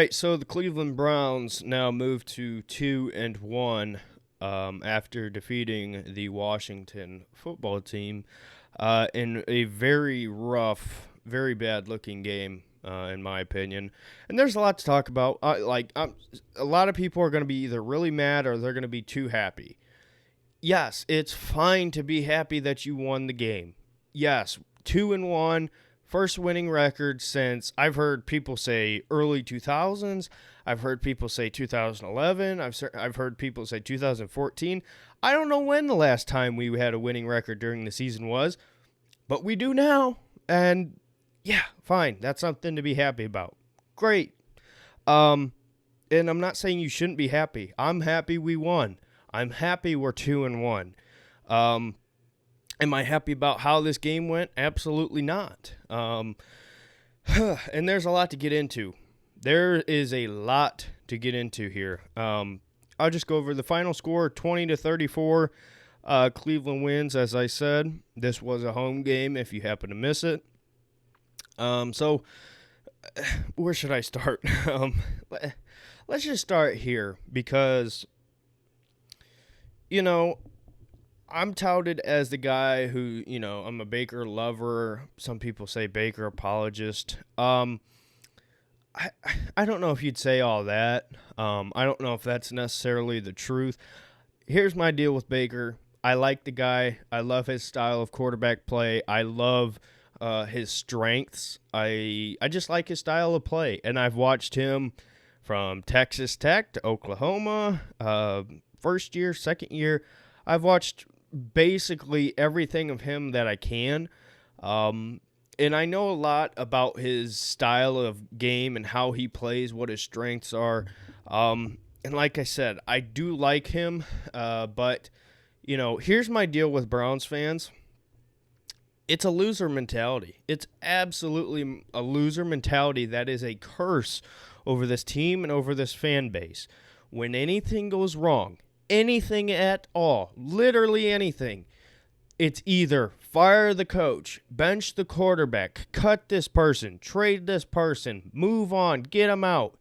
right, so the Cleveland Browns now move to 2-1 after defeating the Washington football team in a very rough, very bad-looking game, in my opinion. And there's a lot to talk about. A lot of people are going to be either really mad or they're going to be too happy. Yes, it's fine to be happy that you won the game. Yes, 2-1. First winning record since I've heard people say early 2000s. I've heard people say 2011. I've heard people say 2014. I don't know when the last time we had a winning record during the season was, but we do now. And yeah, fine. That's something to be happy about. Great. And I'm not saying you shouldn't be happy. I'm happy we won. I'm happy we're 2-1. Am I happy about how this game went? Absolutely not. And there's a lot to get into. There is a lot to get into here. I'll just go over the final score, 20-34. Cleveland wins, as I said. This was a home game if you happen to miss it. So where should I start? Let's just start here because, I'm touted as the guy who, I'm a Baker lover. Some people say Baker apologist. I don't know if you'd say all that. I don't know if that's necessarily the truth. Here's my deal with Baker. I like the guy. I love his style of quarterback play. I love his strengths. I just like his style of play. And I've watched him from Texas Tech to Oklahoma, first year, second year. I've watched basically everything of him that I can. And I know a lot about his style of game and how he plays, what his strengths are. And like I said, I do like him. But, here's my deal with Browns fans. It's a loser mentality. It's absolutely a loser mentality that is a curse over this team and over this fan base. When anything goes wrong, anything at all, literally anything, it's either fire the coach, bench the quarterback, cut this person, trade this person, move on, get him out.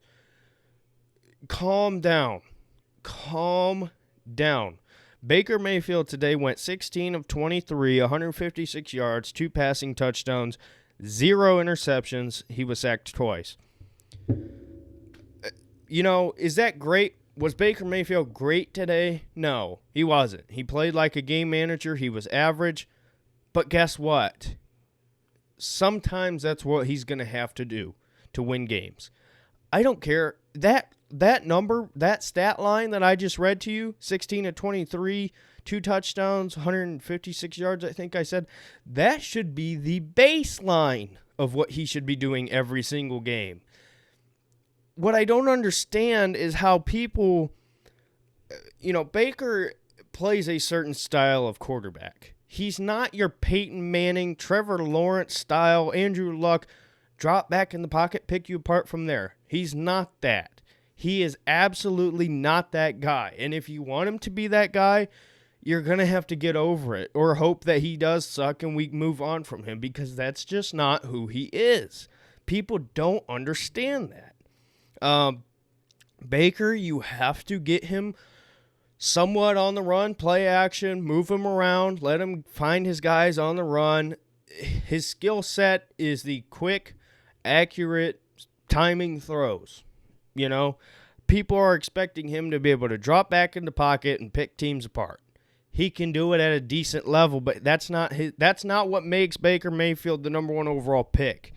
Calm down. Calm down. Baker Mayfield today went 16 of 23, 156 yards, 2 passing touchdowns, 0 interceptions. He was sacked twice. Is that great? Was Baker Mayfield great today? No, he wasn't. He played like a game manager. He was average. But guess what? Sometimes that's what he's going to have to do to win games. I don't care. That number, that stat line that I just read to you, 16 of 23, 2 touchdowns, 156 yards, I think I said, that should be the baseline of what he should be doing every single game. What I don't understand is how people, Baker plays a certain style of quarterback. He's not your Peyton Manning, Trevor Lawrence style, Andrew Luck, drop back in the pocket, pick you apart from there. He's not that. He is absolutely not that guy. And if you want him to be that guy, you're going to have to get over it or hope that he does suck and we move on from him because that's just not who he is. People don't understand that. Baker, you have to get him somewhat on the run, play action, move him around, let him find his guys on the run. His skill set is the quick, accurate, timing throws. People are expecting him to be able to drop back in the pocket and pick teams apart. He can do it at a decent level, but that's not what makes Baker Mayfield the number 1 overall pick.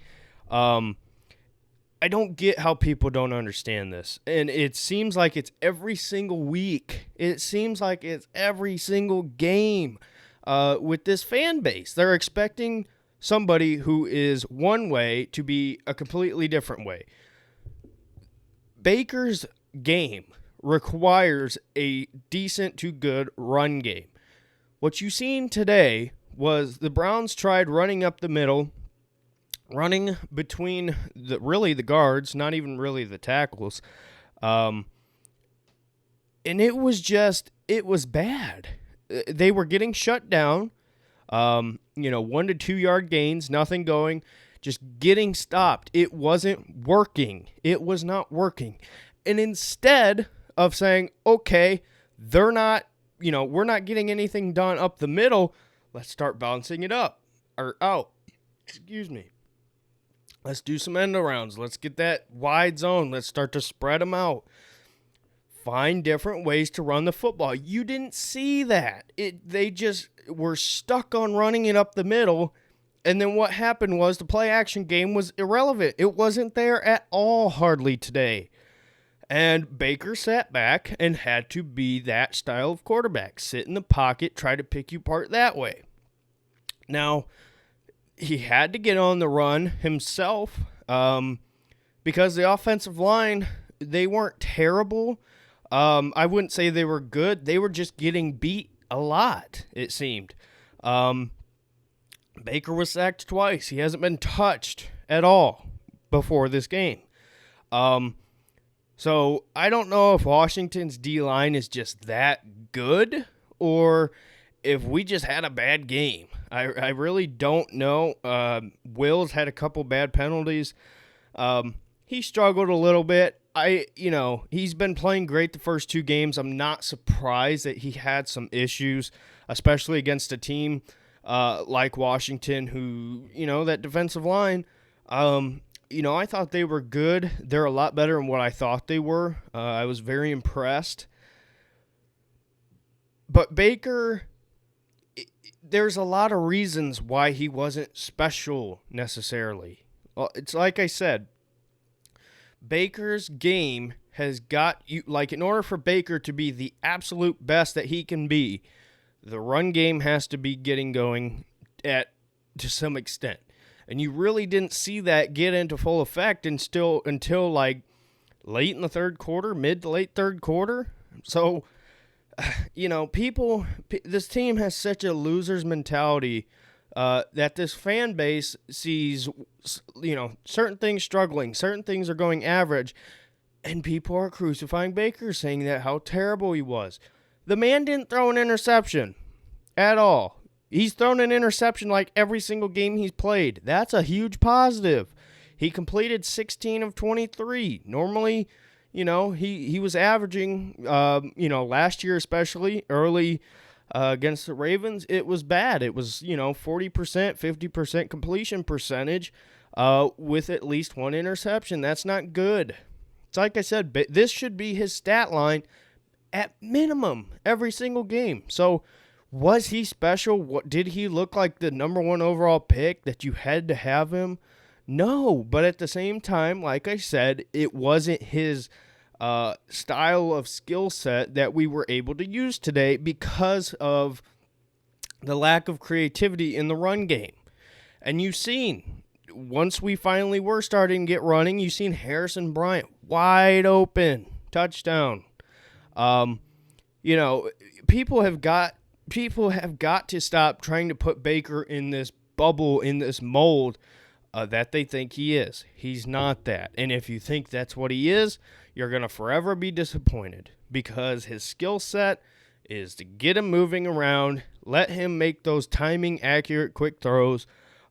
I don't get how people don't understand this. And it seems like it's every single week. It seems like it's every single game with this fan base. They're expecting somebody who is one way to be a completely different way. Baker's game requires a decent to good run game. What you seen today was the Browns tried running up the middle, running between the guards, not even really the tackles. And it was bad. They were getting shut down. 1 to 2 yard gains, nothing going. just getting stopped. It wasn't working. It was not working. And instead of saying, okay, we're not getting anything done up the middle, let's start bouncing it up or out. Excuse me. Let's do some end arounds. Let's get that wide zone. Let's start to spread them out. Find different ways to run the football. You didn't see that. They just were stuck on running it up the middle. And then what happened was the play action game was irrelevant. It wasn't there at all hardly today. And Baker sat back and had to be that style of quarterback. Sit in the pocket, try to pick you apart that way. Now, he had to get on the run himself because the offensive line, they weren't terrible. I wouldn't say they were good. They were just getting beat a lot, it seemed. Baker was sacked twice. He hasn't been touched at all before this game. So I don't know if Washington's D-line is just that good or if we just had a bad game. I really don't know. Wills had a couple bad penalties. He struggled a little bit. He's been playing great the first two games. I'm not surprised that he had some issues, especially against a team like Washington who, that defensive line, I thought they were good. They're a lot better than what I thought they were. I was very impressed. But Baker, there's a lot of reasons why he wasn't special necessarily. Well, it's like I said, Baker's game has got you, in order for Baker to be the absolute best that he can be, the run game has to be getting going to some extent. And you really didn't see that get into full effect until late in the third quarter, mid to late third quarter. So, this team has such a loser's mentality that this fan base sees, certain things struggling, certain things are going average, and people are crucifying Baker, saying that how terrible he was. The man didn't throw an interception at all. He's thrown an interception like every single game he's played. That's a huge positive. He completed 16 of 23. Normally, he was averaging, last year especially, early against the Ravens, it was bad. It was, 40%, 50% completion percentage with at least one interception. That's not good. It's like I said, this should be his stat line at minimum every single game. So, was he special? Did he look like the number one overall pick that you had to have him? No, but at the same time, like I said, it wasn't his style of skill set that we were able to use today because of the lack of creativity in the run game. And you've seen, once we finally were starting to get running, you've seen Harrison Bryant wide open, touchdown. People have got to stop trying to put Baker in this bubble, in this mold that they think he is. He's not that. And if you think that's what he is, you're going to forever be disappointed because his skill set is to get him moving around, let him make those timing accurate quick throws.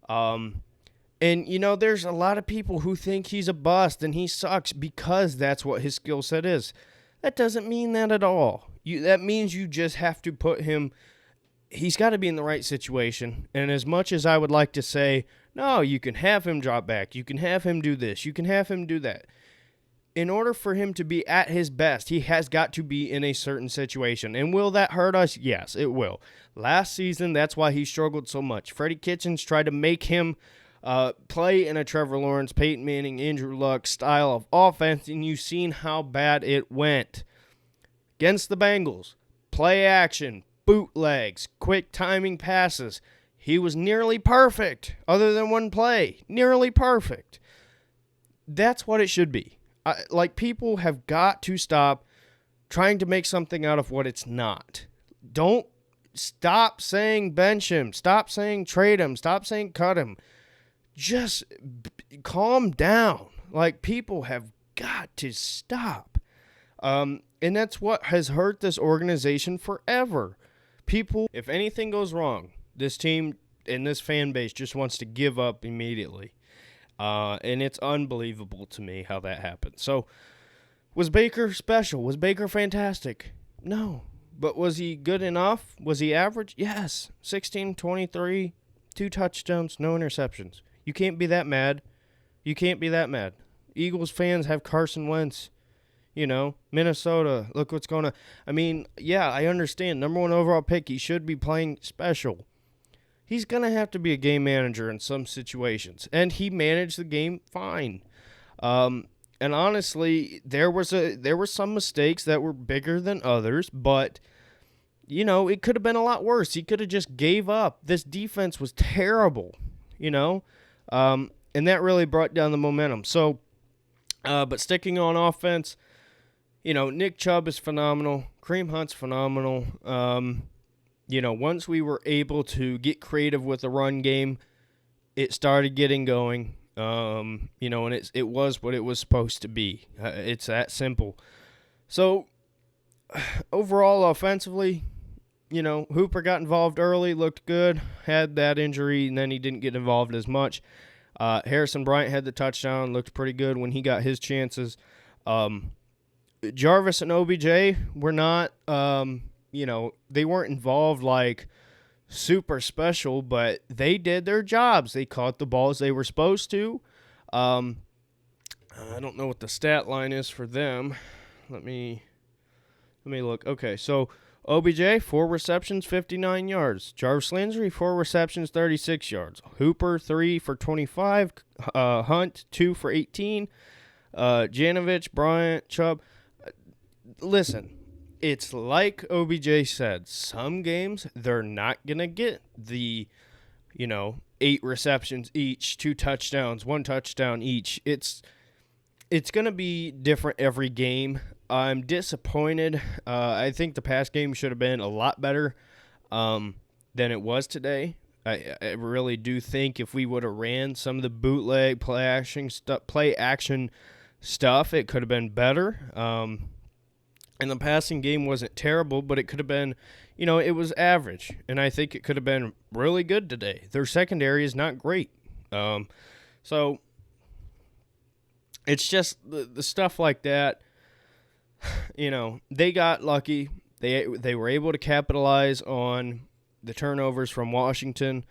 There's a lot of people who think he's a bust and he sucks because that's what his skill set is. That doesn't mean that at all. That means you just have to put him, he's got to be in the right situation. And as much as I would like to say, no, you can have him drop back, you can have him do this, you can have him do that. In order for him to be at his best, he has got to be in a certain situation. And will that hurt us? Yes, it will. Last season, that's why he struggled so much. Freddie Kitchens tried to make him play in a Trevor Lawrence, Peyton Manning, Andrew Luck style of offense, and you've seen how bad it went. Against the Bengals, play action, bootlegs, quick timing passes. He was nearly perfect, other than one play. Nearly perfect. That's what it should be. People have got to stop trying to make something out of what it's not. Don't stop saying bench him. Stop saying trade him. Stop saying cut him. Just calm down. People have got to stop. And that's what has hurt this organization forever. People, if anything goes wrong, this team and this fan base just wants to give up immediately. And it's unbelievable to me how that happened. So, was Baker special? Was Baker fantastic? No. But was he good enough? Was he average? Yes. 16, 23, 2 touchdowns, no interceptions. You can't be that mad. You can't be that mad. Eagles fans have Carson Wentz. Minnesota, look what's going on. I mean, yeah, I understand. Number 1 overall pick, he should be playing special. He's going to have to be a game manager in some situations. And he managed the game fine. And honestly, there were some mistakes that were bigger than others, but it could have been a lot worse. He could have just gave up. This defense was terrible, and that really brought down the momentum. So, but sticking on offense, Nick Chubb is phenomenal. Kareem Hunt's phenomenal. Once we were able to get creative with the run game, it started getting going. And it was what it was supposed to be. It's that simple. So, overall, offensively, Hooper got involved early, looked good, had that injury, and then he didn't get involved as much. Harrison Bryant had the touchdown, looked pretty good when he got his chances. Jarvis and OBJ were not, they weren't involved like super special, but they did their jobs. They caught the balls they were supposed to. I don't know what the stat line is for them. Let me look. Okay, so OBJ, 4 receptions, 59 yards. Jarvis Landry, 4 receptions, 36 yards. Hooper, 3 for 25. Hunt, 2 for 18. Janovich, Bryant, Chubb. Listen, it's like OBJ said. Some games, they're not going to get the, 8 receptions each, 2 touchdowns, 1 touchdown each. It's going to be different every game. I'm disappointed. I think the past game should have been a lot better than it was today. I really do think if we would have ran some of the bootleg play action stuff, it could have been better. And the passing game wasn't terrible, but it could have been, it was average. And I think it could have been really good today. Their secondary is not great. So it's just the stuff like that. They got lucky. They were able to capitalize on the turnovers from Washington,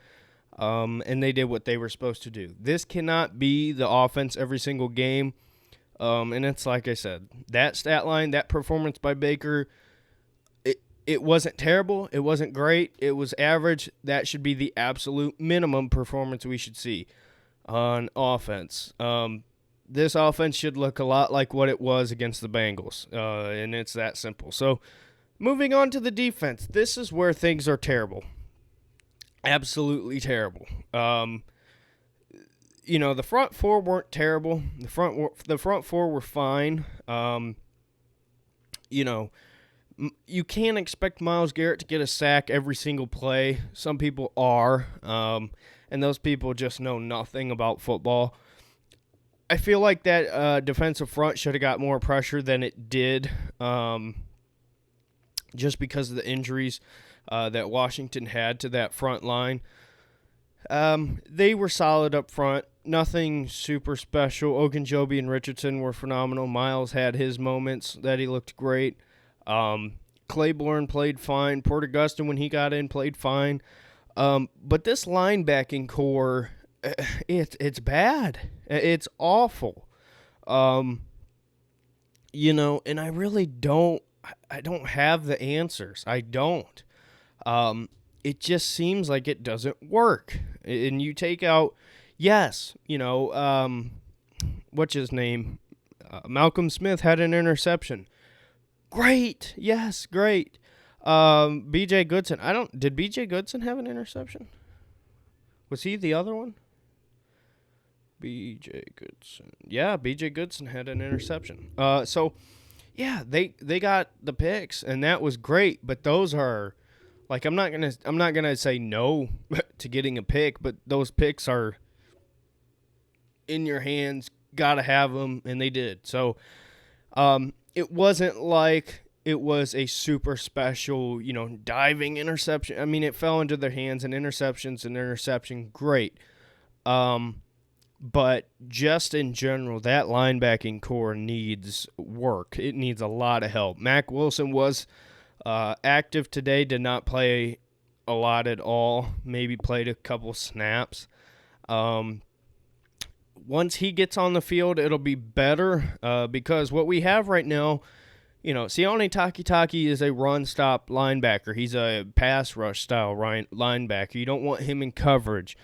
and they did what they were supposed to do. This cannot be the offense every single game. And it's like I said, that stat line, that performance by Baker, it wasn't terrible. It wasn't great. It was average. That should be the absolute minimum performance we should see on offense. This offense should look a lot like what it was against the Bengals, and it's that simple. So, moving on to the defense, this is where things are terrible. Absolutely terrible. The front 4 weren't terrible. The front 4 were fine. You can't expect Myles Garrett to get a sack every single play. Some people are, and those people just know nothing about football. I feel like that defensive front should have got more pressure than it did, just because of the injuries that Washington had to that front line. They were solid up front. Nothing super special. Ogunjobi and Richardson were phenomenal. Miles had his moments that he looked great. Claiborne played fine. Port Augusta, when he got in, played fine. But this linebacking core, it's bad. It's awful. And I really don't have the answers. I don't. It just seems like it doesn't work. And you take out, yes, what's his name? Malcolm Smith had an interception. Great. Yes, great. B.J. Goodson. Did B.J. Goodson have an interception? Was he the other one? B.J. Goodson. Yeah, B.J. Goodson had an interception. So, yeah, they got the picks, and that was great. But those are, like, I'm not gonna say no to getting a pick, but those picks are in your hands. Gotta have them, and they did. So, it wasn't like it was a super special, diving interception. I mean, it fell into their hands, and interception's an interception. Great. But just in general, that linebacking core needs work. It needs a lot of help. Mack Wilson was active today, did not play a lot at all, maybe played a couple snaps. Once he gets on the field, it'll be better because what we have right now, Sione Takitaki is a run-stop linebacker. He's a pass rush style linebacker. You don't want him in coverage.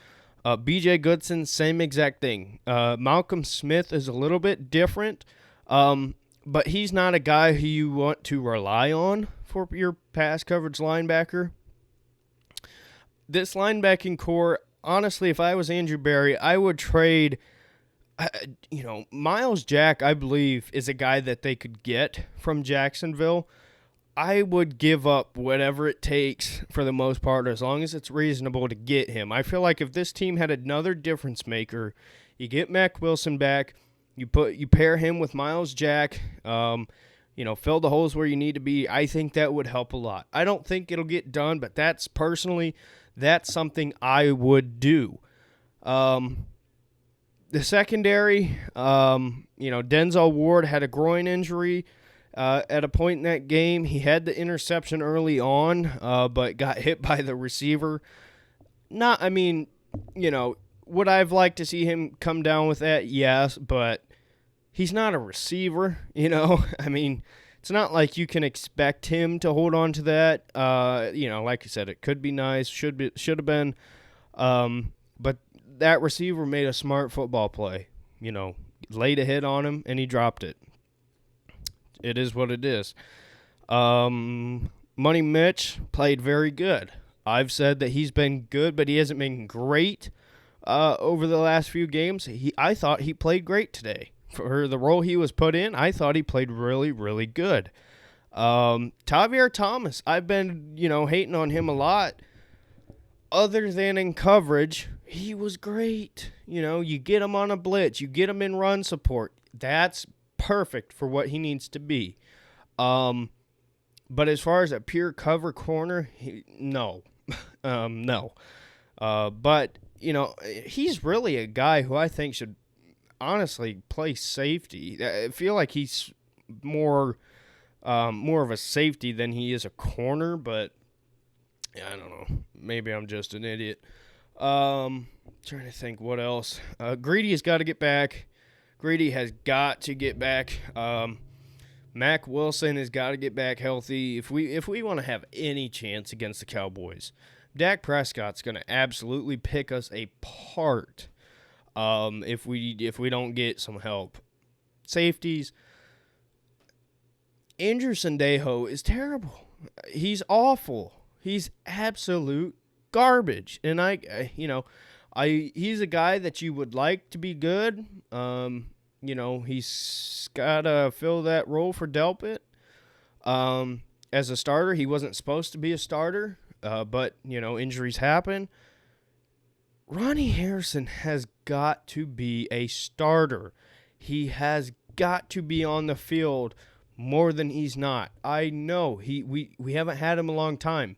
B.J. Goodson, same exact thing. Malcolm Smith is a little bit different, but he's not a guy who you want to rely on for your pass coverage linebacker. This linebacking core, honestly, if I was Andrew Berry, I would trade. Miles Jack, I believe, is a guy that they could get from Jacksonville. I would give up whatever it takes for the most part, as long as it's reasonable to get him. I feel like if this team had another difference maker, you get Mack Wilson back, you pair him with Miles Jack, fill the holes where you need to be. I think that would help a lot. I don't think it'll get done, but that's something I would do. The secondary, Denzel Ward had a groin injury. At a point in that game, he had the interception early on, but got hit by the receiver. Would I've liked to see him come down with that? Yes, but he's not a receiver, it's not like you can expect him to hold on to that. Like I said, it could be nice, should have been, but that receiver made a smart football play, laid a hit on him, and he dropped it. It is what it is. Money Mitch played very good. I've said that he's been good, but he hasn't been great over the last few games. I thought he played great today. For the role he was put in, I thought he played really, really good. Tavier Thomas, I've been, hating on him a lot. Other than in coverage, he was great. You get him on a blitz. You get him in run support. That's perfect for what he needs to be. But as far as a pure cover corner, no. No. But, he's really a guy who I think should honestly play safety. I feel like he's more of a safety than he is a corner, but I don't know. Maybe I'm just an idiot. Trying to think what else. Greedy has got to get back. Greedy has got to get back. Mack Wilson has got to get back healthy. If we want to have any chance against the Cowboys, Dak Prescott's going to absolutely pick us apart if we don't get some help. Safeties. Andrew Sendejo is terrible. He's awful. He's absolute garbage. And he's a guy that you would like to be good. He's got to fill that role for Delpit. As a starter, he wasn't supposed to be a starter, but, injuries happen. Ronnie Harrison has got to be a starter. He has got to be on the field more than he's not. I know we haven't had him a long time.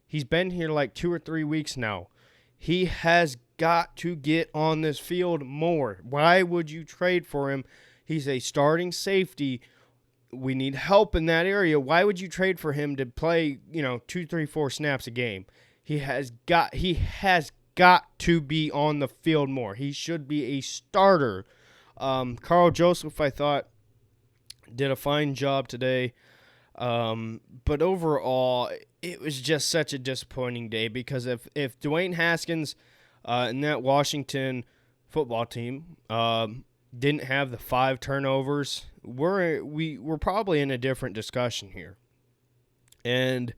He's been here like 2 or 3 weeks now. He has got to get on this field more. Why would you trade for him? He's a starting safety. We need help in that area. Why would you trade for him to play, 2, 3, 4 snaps a game? He has got to be on the field more. He should be a starter. Carl Joseph, I thought, did a fine job today. But overall, it was just such a disappointing day because if Dwayne Haskins and that Washington football team didn't have the 5 turnovers, we're probably in a different discussion here. And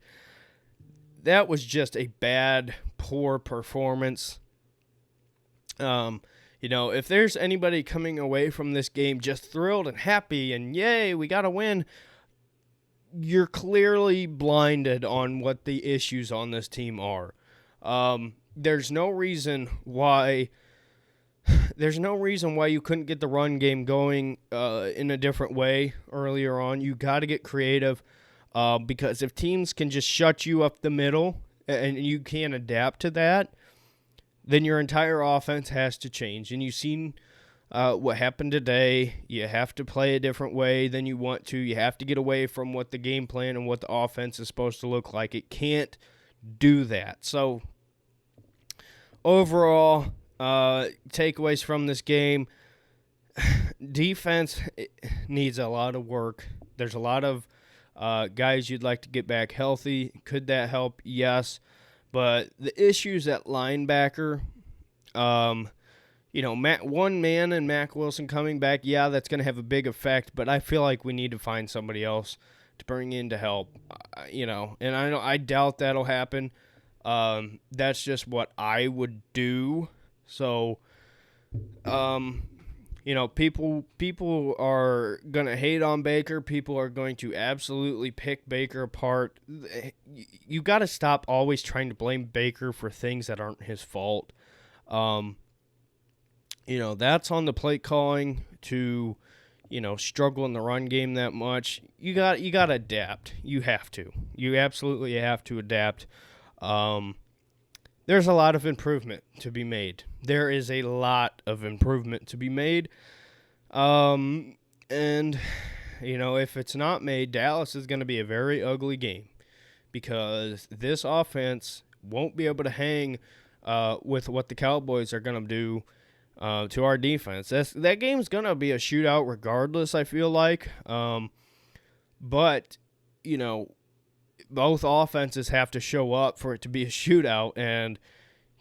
that was just a bad, poor performance. If there's anybody coming away from this game just thrilled and happy and yay, we got to win, you're clearly blinded on what the issues on this team are. There's no reason why you couldn't get the run game going in a different way earlier on. You got to get creative because if teams can just shut you up the middle and you can't adapt to that, then your entire offense has to change. And you've seen what happened today. You have to play a different way than you want to. You have to get away from what the game plan and what the offense is supposed to look like. It can't do that. So overall, takeaways from this game, defense needs a lot of work. There's a lot of guys you'd like to get back healthy. Could that help? Yes. But the issues at linebacker, one man and Mac Wilson coming back, yeah, that's going to have a big effect. But I feel like we need to find somebody else to bring in to help. And I doubt that'll happen. That's just what I would do. So, people are going to hate on Baker. People are going to absolutely pick Baker apart. You got to stop always trying to blame Baker for things that aren't his fault. That's on the play calling to, struggle in the run game that much. You got to adapt. You have to. You absolutely have to adapt. There's a lot of improvement to be made. There is a lot of improvement to be made. And, if it's not made, Dallas is going to be a very ugly game because this offense won't be able to hang with what the Cowboys are going to do to our defense. That game's going to be a shootout regardless, I feel like. But, both offenses have to show up for it to be a shootout. And,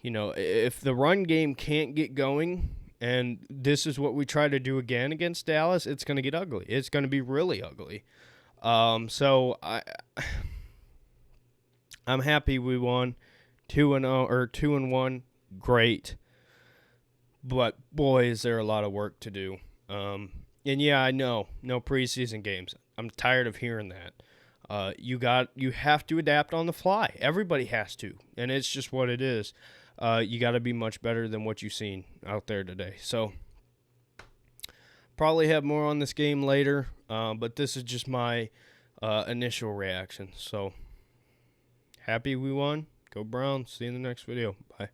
if the run game can't get going, and this is what we try to do again against Dallas, it's going to get ugly. It's going to be really ugly. So I'm happy we won 2-0 or 2-1. Great. But boy, is there a lot of work to do. And yeah, I know, no preseason games. I'm tired of hearing that. You have to adapt on the fly. Everybody has to, and it's just what it is. You got to be much better than what you've seen out there today. So probably have more on this game later, but this is just my initial reaction. So happy we won. Go Browns. See you in the next video. Bye.